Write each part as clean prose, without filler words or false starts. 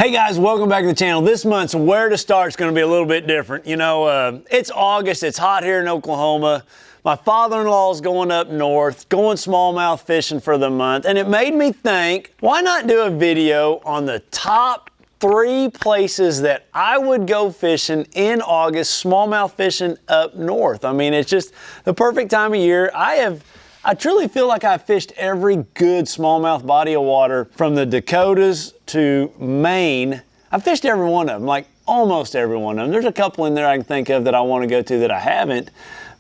Hey guys, welcome back to the channel. This month's Where to Start is going to be a little bit different. You know, it's August, it's hot here in Oklahoma. My father-in-law's going up north, going smallmouth fishing for the month, and it made me think, why not do a video on the top 3 places that I would go fishing in August, smallmouth fishing up north. I mean, it's just the perfect time of year. I truly feel like I've fished every good smallmouth body of water from the Dakotas to Maine. I've fished every one of them, like almost every one of them. There's a couple in there I can think of that I want to go to that I haven't.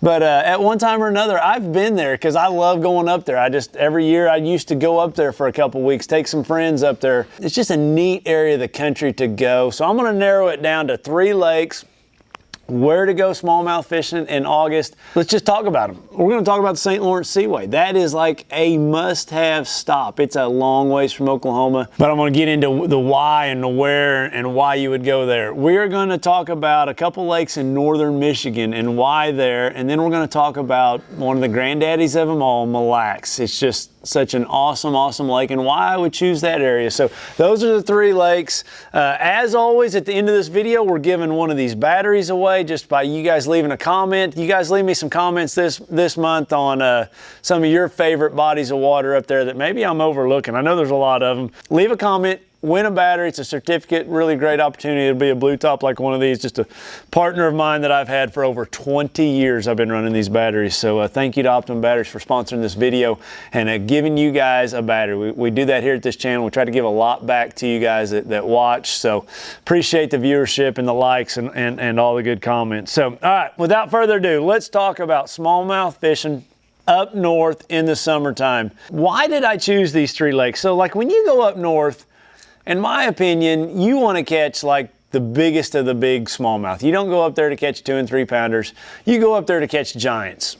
But at one time or another, I've been there because I love going up there. Every year I used to go up there for a couple weeks, take some friends up there. It's just a neat area of the country to go. So I'm going to narrow it down to 3 lakes. Where to go smallmouth fishing in August. Let's just talk about them. We're going to talk about the St. Lawrence Seaway. That is like a must-have stop. It's a long ways from Oklahoma, but I'm going to get into the why and the where and why you would go there. We're going to talk about a couple lakes in northern Michigan and why there, and then we're going to talk about one of the granddaddies of them all, Mille Lacs. It's just such an awesome, awesome lake and why I would choose that area. So those are the 3 lakes. As always, at the end of this video, we're giving one of these batteries away just by you guys leaving a comment. You guys leave me some comments this month on some of your favorite bodies of water up there that maybe I'm overlooking. I know there's a lot of them. Leave a comment. Win a battery. It's a certificate. Really great opportunity. It'll be a blue top like one of these. Just a partner of mine that I've had for over 20 years. I've been running these batteries. So thank you to Optimum Batteries for sponsoring this video and giving you guys a battery. We do that here at this channel. We try to give a lot back to you guys that watch. So appreciate the viewership and the likes and all the good comments. So, all right, without further ado, let's talk about smallmouth fishing up north in the summertime. Why did I choose these 3 lakes? So like when you go up north, in my opinion, you want to catch like the biggest of the big smallmouth. You don't go up there to catch 2 and 3 pounders. You go up there to catch giants.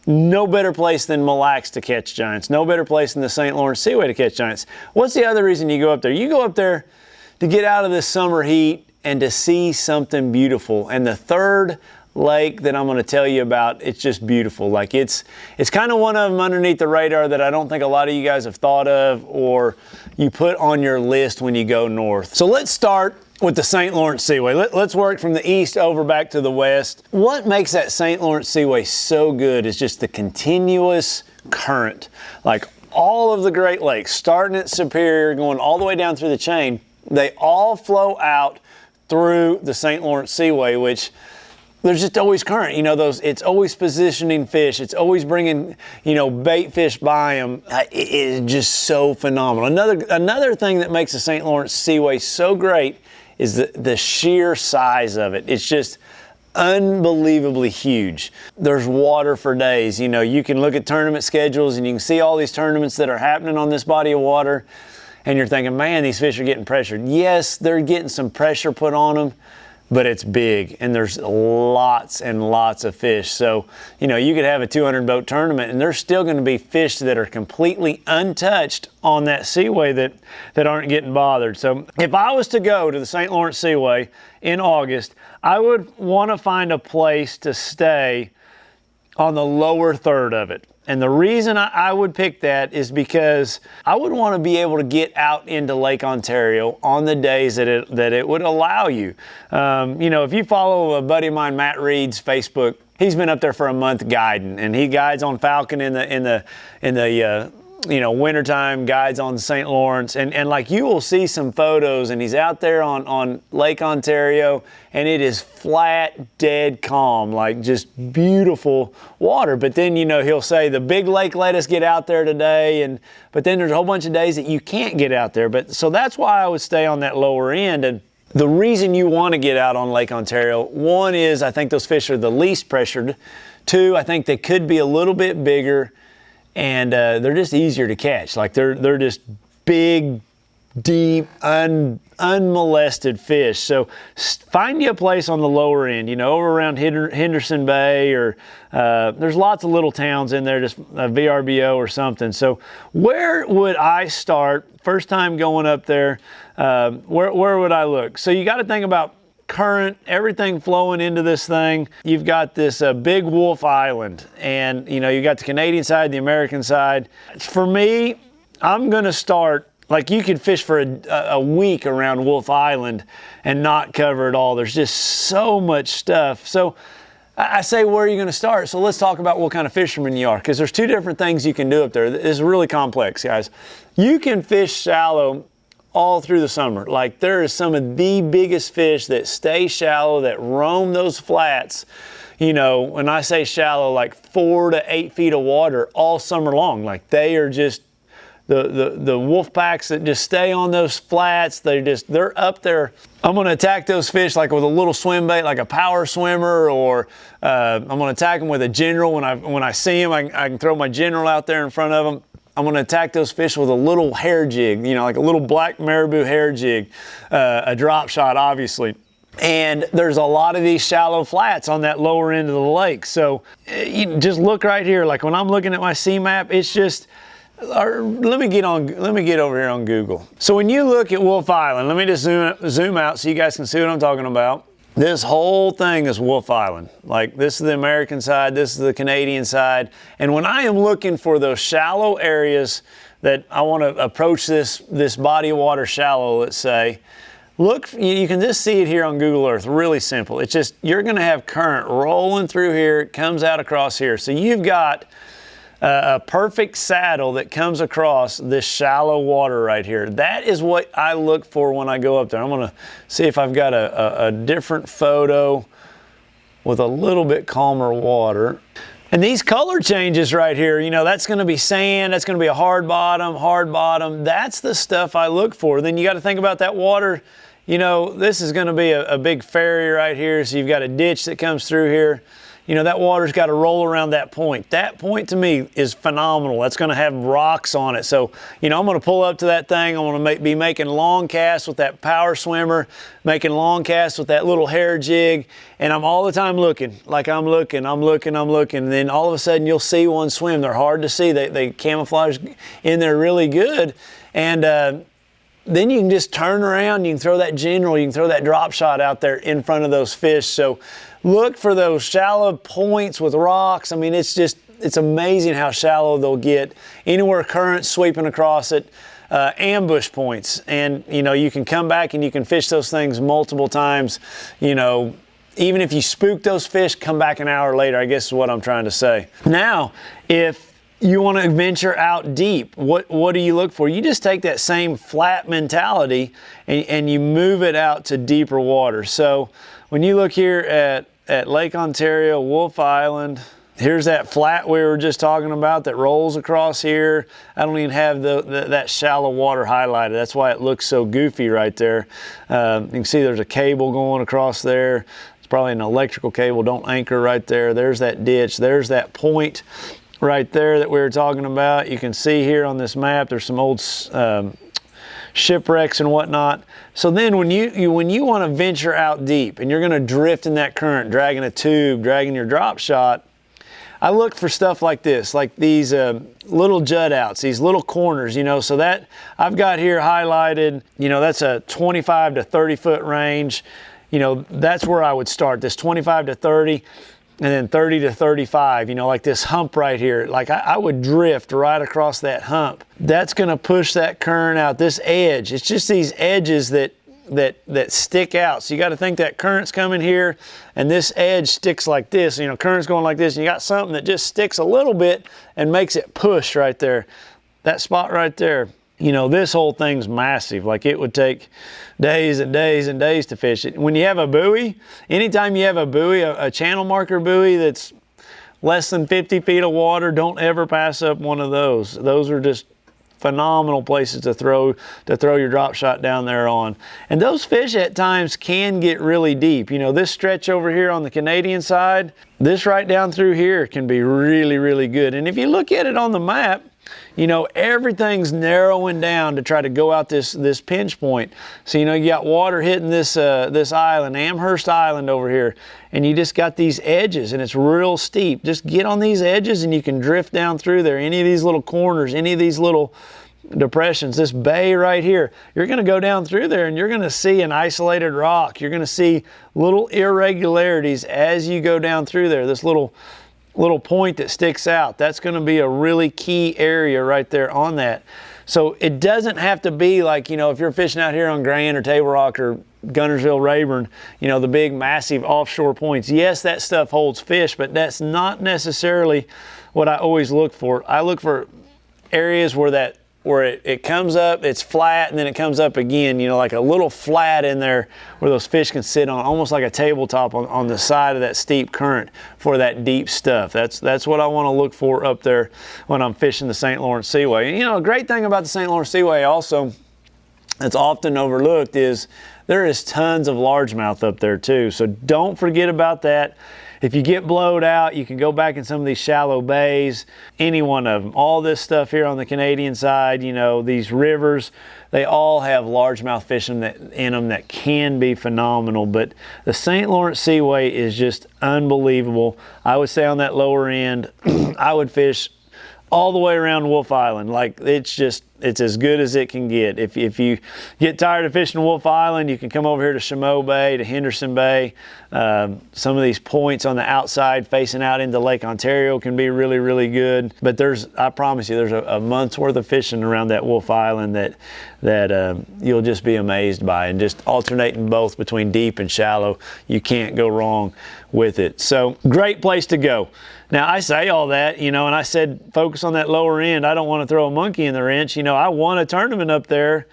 No better place than Mille Lacs to catch giants. No better place than the St. Lawrence Seaway to catch giants. What's the other reason you go up there? You go up there to get out of this summer heat and to see something beautiful. And the 3rd lake that I'm going to tell you about, it's just beautiful. Like it's kind of one of them underneath the radar that I don't think a lot of you guys have thought of or you put on your list when you go north. So let's start with the St. Lawrence Seaway. Let's work from the east over back to the west. What makes that St. Lawrence Seaway so good is just the continuous current. Like all of the Great Lakes, starting at Superior, going all the way down through the chain, they all flow out through the St. Lawrence Seaway, which there's just always current, you know, it's always positioning fish. It's always bringing, you know, bait fish by them. It is just so phenomenal. Another thing that makes the St. Lawrence Seaway so great is the sheer size of it. It's just unbelievably huge. There's water for days. You know, you can look at tournament schedules and you can see all these tournaments that are happening on this body of water. And you're thinking, man, these fish are getting pressured. Yes, they're getting some pressure put on them, but it's big and there's lots and lots of fish. So, you know, you could have a 200 boat tournament and there's still going to be fish that are completely untouched on that seaway that aren't getting bothered. So if I was to go to the St. Lawrence Seaway in August, I would want to find a place to stay on the lower third of it. And the reason I would pick that is because I would want to be able to get out into Lake Ontario on the days that it would allow you. You know, if you follow a buddy of mine, Matt Reed's Facebook, he's been up there for a month guiding, and he guides on Falcon in the you know, wintertime, guides on St. Lawrence, and like you will see some photos and he's out there on Lake Ontario and it is flat, dead calm, like just beautiful water. But then, you know, he'll say the big lake let us get out there today, but then there's a whole bunch of days that you can't get out there. But so that's why I would stay on that lower end. And the reason you want to get out on Lake Ontario, 1 is I think those fish are the least pressured. 2, I think they could be a little bit bigger. And they're just easier to catch. Like they're just big, deep, unmolested fish. So find you a place on the lower end, you know, over around Henderson Bay, or there's lots of little towns in there, just a VRBO or something. So where would I start first time going up there? Where would I look? So you got to think about current, everything flowing into this thing. You've got this Big Wolf Island, and you know, you got the Canadian side, the American side. For me, I'm going to start Like you could fish for a week around Wolf Island and not cover it all. There's just so much stuff. So I say, where are you going to start? So let's talk about what kind of fisherman you are, because there's two different things you can do up there. It's really complex, guys. You can fish shallow all through the summer. Like there is some of the biggest fish that stay shallow, that roam those flats. You know, when I say shallow, like 4 to 8 feet of water all summer long. Like they are just the wolf packs that just stay on those flats. They're up there. I'm going to attack those fish like with a little swim bait, like a power swimmer, or I'm going to attack them with a general. When I see them, I can throw my general out there in front of them. I'm going to attack those fish with a little hair jig, you know, like a little black marabou hair jig, a drop shot, obviously. And there's a lot of these shallow flats on that lower end of the lake. So you just look right here. Like when I'm looking at my sea map, it's just, let me get over here on Google. So when you look at Wolf Island, let me just zoom out so you guys can see what I'm talking about. This whole thing is Wolf Island. Like this is the American side, this is the Canadian side. And when I am looking for those shallow areas that I want to approach this body of water shallow, let's say, look, you can just see it here on Google Earth, really simple. It's just, you're gonna have current rolling through here, it comes out across here. So you've got a perfect saddle that comes across this shallow water right here. That is what I look for when I go up there. I'm gonna see if I've got a different photo with a little bit calmer water. And these color changes right here, you know, that's gonna be sand, that's gonna be a hard bottom. That's the stuff I look for. Then you gotta think about that water. You know, this is gonna be a big ferry right here, so you've got a ditch that comes through here. You know, that water's got to roll around that point. That point to me is phenomenal. That's going to have rocks on it. So, you know, I'm going to pull up to that thing. I'm going to be making long casts with that power swimmer, making long casts with that little hair jig. And I'm all the time looking, like I'm looking. And then all of a sudden you'll see one swim. They're hard to see. They camouflage in there really good. And then you can just turn around. You can throw that general. You can throw that drop shot out there in front of those fish. So look for those shallow points with rocks. I mean, it's amazing how shallow they'll get. Anywhere currents sweeping across it, ambush points. And, you know, you can come back and you can fish those things multiple times. You know, even if you spook those fish, come back an hour later, I guess is what I'm trying to say. Now, if you want to venture out deep, what do you look for? You just take that same flat mentality and you move it out to deeper water. So when you look here at Lake Ontario, Wolf Island, here's that flat we were just talking about that rolls across here. I don't even have that shallow water highlighted. That's why it looks so goofy right there. You can see there's a cable going across there. It's probably an electrical cable. Don't anchor right there. There's that ditch. There's that point right there that we were talking about. You can see here on this map, there's some old shipwrecks and whatnot. So then when you want to venture out deep and you're going to drift in that current, dragging a tube, dragging your drop shot, I look for stuff like this, like these little jut outs, these little corners, you know. So that I've got here highlighted, you know, that's a 25 to 30 foot range. You know, that's where I would start, this 25 to 30. And then 30 to 35, you know, like this hump right here. Like I would drift right across that hump. That's gonna push that current out. This edge, it's just these edges that stick out. So you gotta think that current's coming here and this edge sticks like this. You know, current's going like this and you got something that just sticks a little bit and makes it push right there. That spot right there. You know, this whole thing's massive. Like it would take days and days and days to fish it. When you have a buoy, anytime you have a buoy, a channel marker buoy that's less than 50 feet of water, don't ever pass up one of those. Those are just phenomenal places to throw your drop shot down there on. And those fish at times can get really deep. You know, this stretch over here on the Canadian side, this right down through here can be really, really good. And if you look at it on the map, you know, everything's narrowing down to try to go out this pinch point. So, you know, you got water hitting this island, Amherst Island over here, and you just got these edges and it's real steep. Just get on these edges and you can drift down through there. Any of these little corners, any of these little depressions, this bay right here, you're going to go down through there and you're going to see an isolated rock. You're going to see little irregularities as you go down through there. This little point that sticks out, that's going to be a really key area right there on that. So it doesn't have to be like, you know, if you're fishing out here on Grand or Table Rock or Guntersville, Rayburn, you know, the big massive offshore points. Yes, that stuff holds fish, but that's not necessarily what I always look for. I look for areas where it comes up, it's flat, and then it comes up again, you know, like a little flat in there where those fish can sit on, almost like a tabletop on the side of that steep current for that deep stuff. That's what I want to look for up there when I'm fishing the St. Lawrence Seaway. And, you know, a great thing about the St. Lawrence Seaway also that's often overlooked is there is tons of largemouth up there too. So don't forget about that. If you get blowed out, you can go back in some of these shallow bays, any one of them. All this stuff here on the Canadian side, you know, these rivers, they all have largemouth fish in them that can be phenomenal. But the St. Lawrence Seaway is just unbelievable. I would say on that lower end, I would fish all the way around Wolf Island. Like, it's as good as it can get. If you get tired of fishing Wolf Island, you can come over here to Chameau Bay, to Henderson Bay. Some of these points on the outside facing out into Lake Ontario can be really, really good. But I promise you, there's a month's worth of fishing around that Wolf Island that you'll just be amazed by. And just alternating both between deep and shallow, you can't go wrong with it. So great place to go. Now, I say all that, you know, and I said focus on that lower end. I don't want to throw a monkey in the wrench. You know, I won a tournament up there,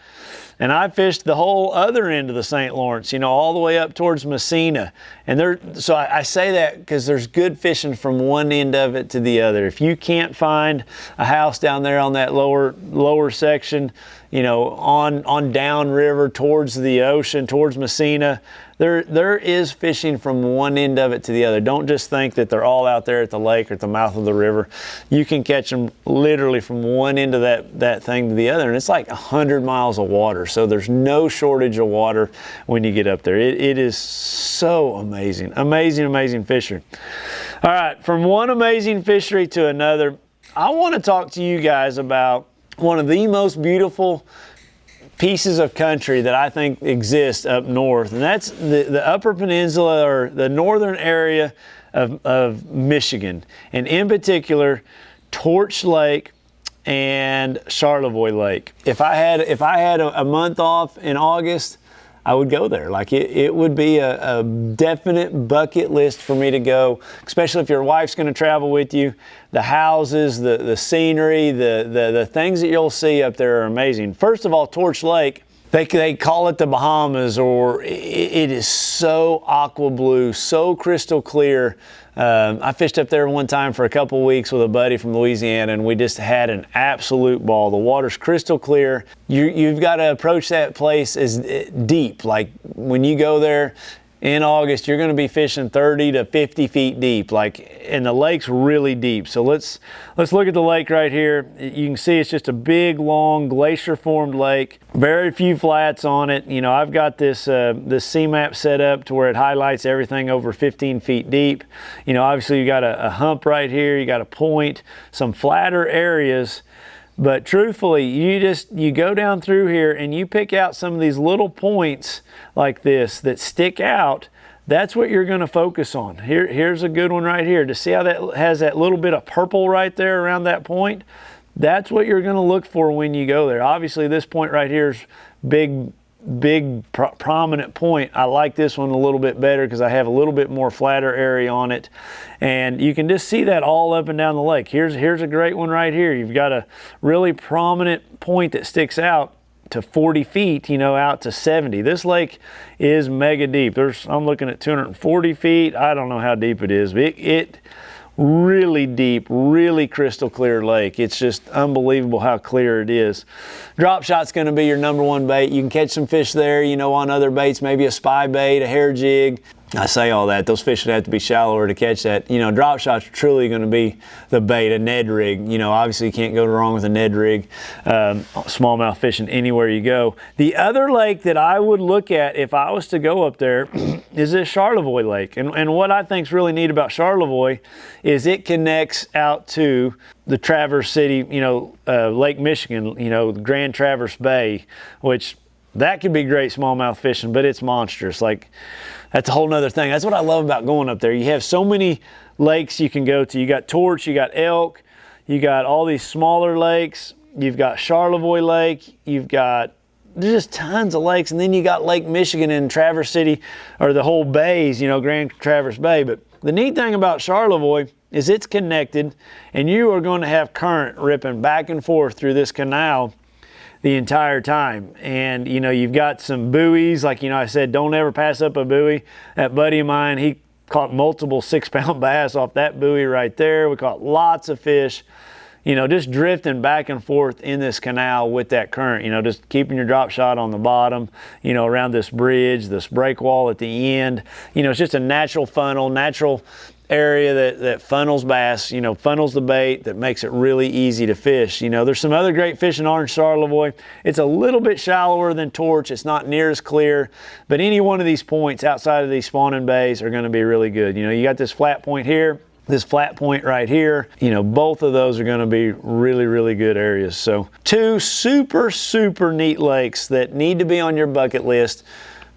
and I fished the whole other end of the St. Lawrence, you know, all the way up towards Messina. And so I say that because there's good fishing from one end of it to the other. If you can't find a house down there on that lower section, you know, on downriver towards the ocean, towards Messina, there is fishing from one end of it to the other. Don't just think that they're all out there at the lake or at the mouth of the river. You can catch them literally from one end of that thing to the other, and it's like 100 miles of water. So there's no shortage of water when you get up there. It is so amazing, amazing fishery. All right, from one amazing fishery to another, I want to talk to you guys about one of the most beautiful pieces of country that I think exists up north, and that's the Upper Peninsula, or the northern area of Michigan, and in particular Torch Lake and Charlevoix Lake. If I had a month off in August, I would go there. Like, it would be a definite bucket list for me to go, especially if your wife's going to travel with you. The houses, the scenery, the things that you'll see up there are amazing. First of all, Torch Lake, they call it the Bahamas, or it is so aqua blue, so crystal clear. I fished up there one time for a couple weeks with a buddy from Louisiana, and we just had an absolute ball. The water's crystal clear. You've got to approach that place as deep. Like, when you go there in August, you're going to be fishing 30 to 50 feet deep, and the lake's really deep. So let's look at the lake right here. You can see it's just a big, long, glacier-formed lake. Very few flats on it. You know, I've got this C-map set up to where it highlights everything over 15 feet deep. You know, obviously you got a hump right here. You got a point, some flatter areas. But truthfully, you go down through here and you pick out some of these little points like this that stick out. That's what you're going to focus on. Here's a good one right here. To see how that has that little bit of purple right there around that point, that's what you're going to look for when you go there. Obviously, this point right here is big prominent point. I like this one a little bit better because I have a little bit more flatter area on it, and you can just see that all up and down the lake. Here's a great one right here. You've got a really prominent point that sticks out to 40 feet, you know, out to 70. This lake is mega deep. I'm looking at 240 feet. I don't know how deep it is, but it really deep, really crystal clear lake. It's just unbelievable how clear it is. Drop shot's going to be your number one bait. You can catch some fish there, you know, on other baits, maybe a spy bait, a hair jig. I say all that. Those fish would have to be shallower to catch that. You know, drop shot's truly going to be the bait, a Ned rig. You know, obviously you can't go wrong with a Ned rig. Smallmouth fishing anywhere you go. The other lake that I would look at if I was to go up there is this Charlevoix Lake. And what I think is really neat about Charlevoix is it connects out to the Traverse City, you know, Lake Michigan, you know, Grand Traverse Bay, which that could be great smallmouth fishing, but it's monstrous. Like, that's a whole nother thing. That's what I love about going up there. You have so many lakes you can go to. You got Torch, you got Elk, you got all these smaller lakes. you've got Charlevoix Lake, there's just tons of lakes, and then you got Lake Michigan in Traverse City, or the whole bays, you know, Grand Traverse Bay. But the neat thing about Charlevoix is it's connected, and you are going to have current ripping back and forth through this canal the entire time. And you know, you've got some buoys, like, you know, I said, don't ever pass up a buoy. That buddy of mine, he caught multiple 6-pound bass off that buoy right there. We caught lots of fish, you know, just drifting back and forth in this canal with that current, you know, just keeping your drop shot on the bottom, you know, around this bridge, this break wall at the end. You know, it's just a natural funnel, natural area that funnels bass, you know, funnels the bait, that makes it really easy to fish. You know, there's some other great fish in Orange Charlevoix. It's a little bit shallower than Torch. It's not near as clear, but any one of these points outside of these spawning bays are going to be really good. You know, you got this flat point here, this flat point right here, you know, both of those are going to be really, really good areas. So 2 super, super neat lakes that need to be on your bucket list.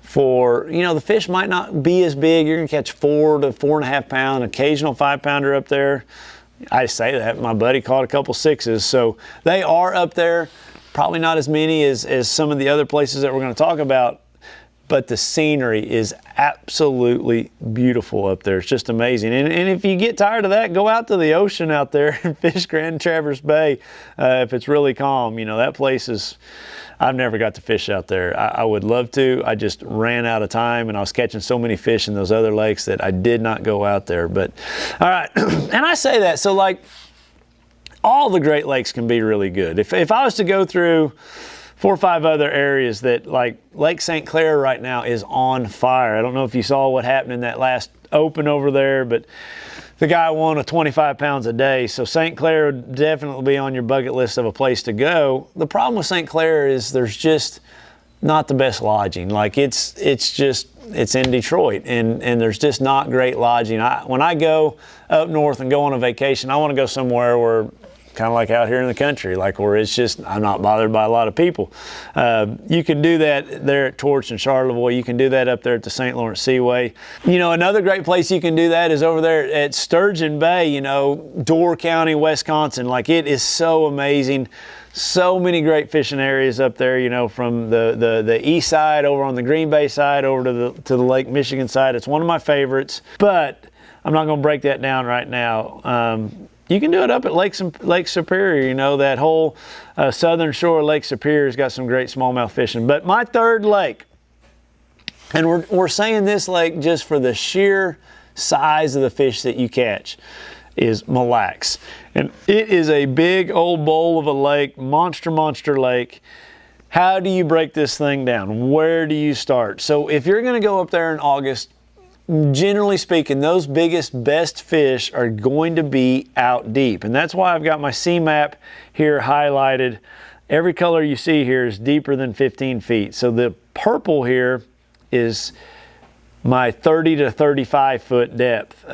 For, you know, the fish might not be as big. You're going to catch 4 to 4.5 pound, occasional 5-pounder up there. I say that, my buddy caught a couple 6s. So they are up there, probably not as many as some of the other places that we're going to talk about. But the scenery is absolutely beautiful up there. It's just amazing. And if you get tired of that, go out to the ocean out there and fish Grand Traverse Bay if it's really calm. You know, that place is, I've never got to fish out there. I would love to. I just ran out of time, and I was catching so many fish in those other lakes that I did not go out there. But, all right, and I say that, so like, all the Great Lakes can be really good. If I was to go through 4 or 5 other areas that, like Lake St. Clair right now is on fire. I don't know if you saw what happened in that last open over there, but the guy won a 25 pounds a day. So St. Clair would definitely be on your bucket list of a place to go. The problem with St. Clair is there's just not the best lodging. Like it's in Detroit, and there's just not great lodging. When I go up north and go on a vacation, I want to go somewhere where, kind of like out here in the country, like where it's just, I'm not bothered by a lot of people. You can do that there at Torch and Charlevoix. You can do that up there at the St. Lawrence Seaway. You know, another great place you can do that is over there at Sturgeon Bay, you know, Door County, Wisconsin. Like, it is so amazing. So many great fishing areas up there, you know, from the east side over on the Green Bay side over to the Lake Michigan side. It's one of my favorites, but I'm not going to break that down right now. You can do it up at Lake Superior. You know, that whole southern shore of Lake Superior has got some great smallmouth fishing. But my third lake, and we're saying this lake just for the sheer size of the fish that you catch, is Mille Lacs. And it is a big old bowl of a lake, monster lake. How do you break this thing down? Where do you start? So if you're going to go up there in August, generally speaking, those biggest, best fish are going to be out deep. And that's why I've got my sea map here highlighted. Every color you see here is deeper than 15 feet. So the purple here is my 30 to 35 foot depth.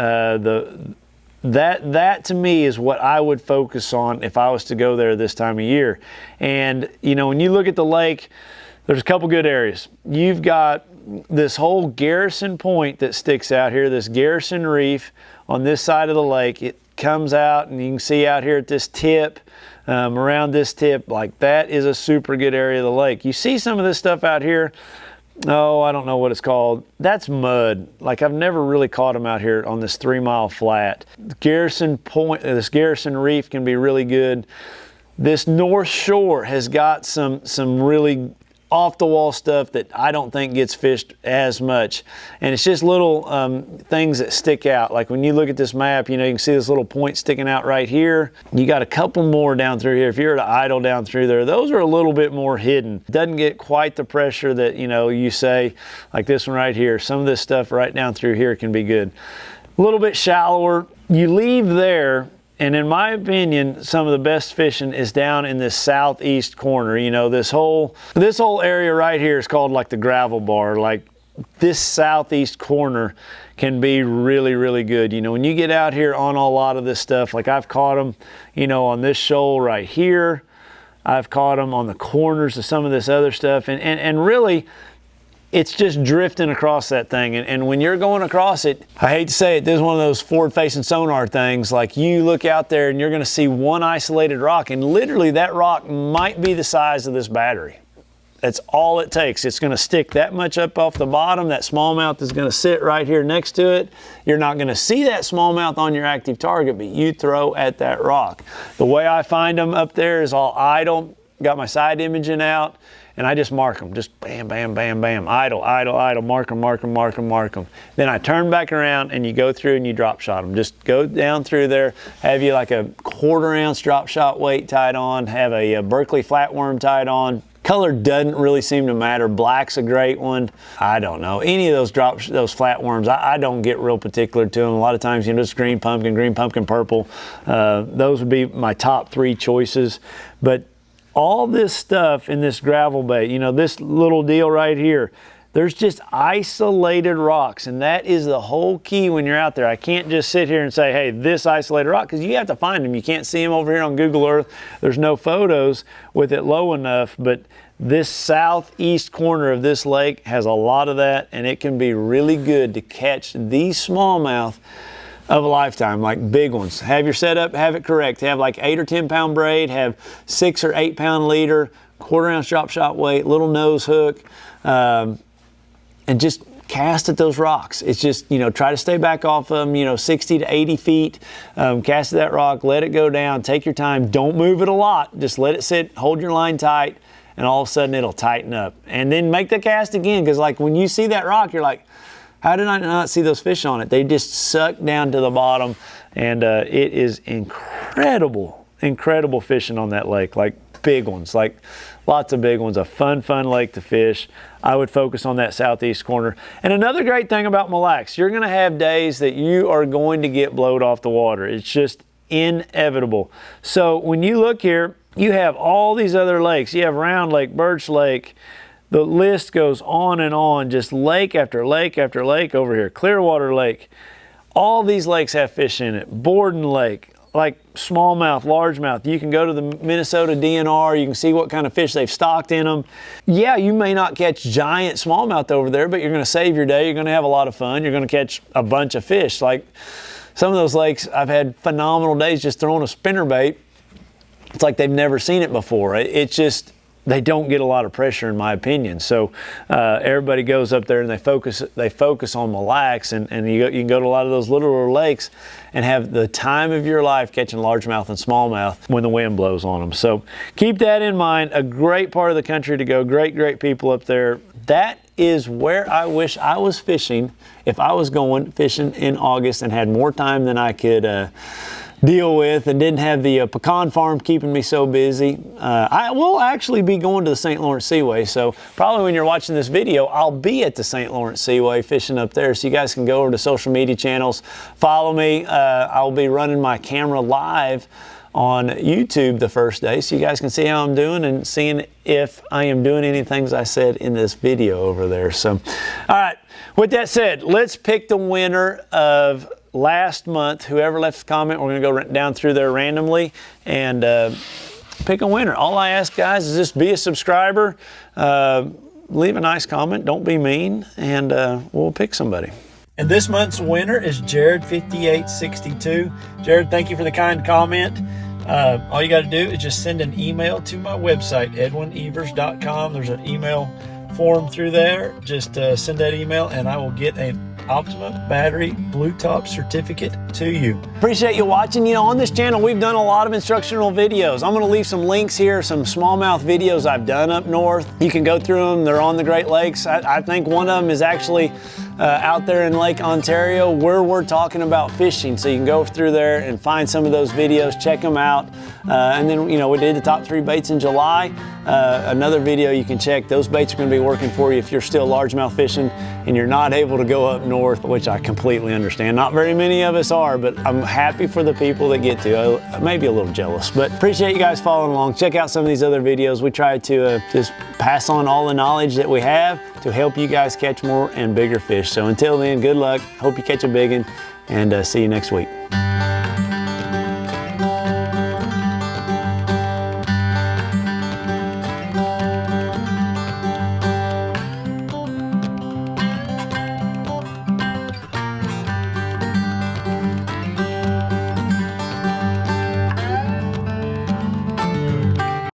That to me is what I would focus on if I was to go there this time of year. And you know, when you look at the lake, there's a couple good areas. You've got this whole Garrison Point that sticks out here, this Garrison Reef on this side of the lake. It comes out, and you can see out here at this tip, around this tip, like that is a super good area of the lake. You see some of this stuff out here. Oh, I don't know what it's called. That's mud. Like, I've never really caught them out here on this 3-mile flat. Garrison Point, this Garrison Reef can be really good. This North Shore has got some really off-the-wall stuff that I don't think gets fished as much. And it's just little things that stick out. Like when you look at this map, you know, you can see this little point sticking out right here. You got a couple more down through here. If you were to idle down through there, those are a little bit more hidden. Doesn't get quite the pressure that, you know, you say, like this one right here. Some of this stuff right down through here can be good. A little bit shallower. You leave there, and in my opinion, some of the best fishing is down in this southeast corner. You know, this whole area right here is called like the gravel bar. Like, this southeast corner can be really, really good. You know, when you get out here on a lot of this stuff, like I've caught them, you know, on this shoal right here. I've caught them on the corners of some of this other stuff. And really, it's just drifting across that thing. And when you're going across it, I hate to say it, this is one of those forward-facing sonar things. Like, you look out there and you're going to see one isolated rock, and literally that rock might be the size of this battery. That's all it takes. It's going to stick that much up off the bottom. That smallmouth is going to sit right here next to it. You're not going to see that smallmouth on your active target, but you throw at that rock. The way I find them up there is all idle. Got my side imaging out, and I just mark them. Just bam, bam, bam, bam. Idle, idle, idle. Mark them, mark them, mark them, mark them. Then I turn back around and you go through and you drop shot them. Just go down through there. Have you like a 1/4 ounce drop shot weight tied on. Have a Berkeley flatworm tied on. Color doesn't really seem to matter. Black's a great one. I don't know. Any of those flatworms, I don't get real particular to them. A lot of times, you know, just green pumpkin purple. Those would be my top 3 choices. But all this stuff in this gravel bait, you know, this little deal right here, there's just isolated rocks, and that is the whole key when you're out there. I can't just sit here and say, hey, this isolated rock, because you have to find them. You can't see them over here on Google Earth. There's no photos with it low enough, but this southeast corner of this lake has a lot of that, and it can be really good to catch these smallmouth of a lifetime, like big ones. Have your setup, have it correct. Have like 8 or 10 pound braid, have 6 or 8 pound leader, 1/4 ounce drop shot weight, little nose hook, and just cast at those rocks. It's just, you know, try to stay back off of them, you know, 60 to 80 feet, cast at that rock, let it go down, take your time, don't move it a lot, just let it sit, hold your line tight, and all of a sudden it'll tighten up. And then make the cast again, because like when you see that rock, you're like, how did I not see those fish on it? They just suck down to the bottom, and it is incredible, incredible fishing on that lake, like big ones, like lots of big ones, a fun lake to fish. I would focus on that southeast corner. And another great thing about Mille Lacs, you're gonna have days that you are going to get blowed off the water. It's just inevitable. So when you look here, you have all these other lakes. You have Round Lake, Birch Lake, the list goes on, just lake after lake after lake over here. Clearwater Lake. All these lakes have fish in it. Borden Lake, like smallmouth, largemouth. You can go to the Minnesota DNR. You can see what kind of fish they've stocked in them. Yeah, you may not catch giant smallmouth over there, but you're going to save your day. You're going to have a lot of fun. You're going to catch a bunch of fish. Like some of those lakes, I've had phenomenal days just throwing a spinnerbait. It's like they've never seen it before. It's just, they don't get a lot of pressure, in my opinion. So everybody goes up there and they focus on Mille Lacs, and you can go to a lot of those littler lakes and have the time of your life catching largemouth and smallmouth when the wind blows on them. So keep that in mind. A great part of the country to go. Great people up there. That is where I wish I was fishing if I was going fishing in August and had more time than I could deal with, and didn't have the pecan farm keeping me so busy. I will actually be going to the St. Lawrence Seaway, so probably when you're watching this video, I'll be at the St. Lawrence Seaway fishing up there, so you guys can go over to social media channels, follow me. I'll be running my camera live on YouTube the first day, so you guys can see how I'm doing and seeing if I am doing any things I said in this video over there. So, all right, with that said, let's pick the winner of last month. Whoever left a comment, we're going to go down through there randomly and pick a winner. All I ask, guys, is just be a subscriber, leave a nice comment, don't be mean, and we'll pick somebody. And this month's winner is Jared5862. Jared, thank you for the kind comment. All you got to do is just send an email to my website, edwinevers.com. There's an email form through there. Just send that email and I will get an Optima battery blue top certificate to you. Appreciate you watching. You know, on this channel we've done a lot of instructional videos. I'm going to leave some links here, some smallmouth videos I've done up north. You can go through them. They're on the Great Lakes. I think one of them is actually out there in Lake Ontario where we're talking about fishing. So you can go through there and find some of those videos, check them out. And then, you know, we did the top 3 baits in July. Another video you can check. Those baits are going to be working for you if you're still largemouth fishing and you're not able to go up north, which I completely understand. Not very many of us are, but I'm happy for the people that get to. Maybe a little jealous, but appreciate you guys following along. Check out some of these other videos. We try to just pass on all the knowledge that we have to help you guys catch more and bigger fish. So until then, good luck. Hope you catch a big one, and see you next week.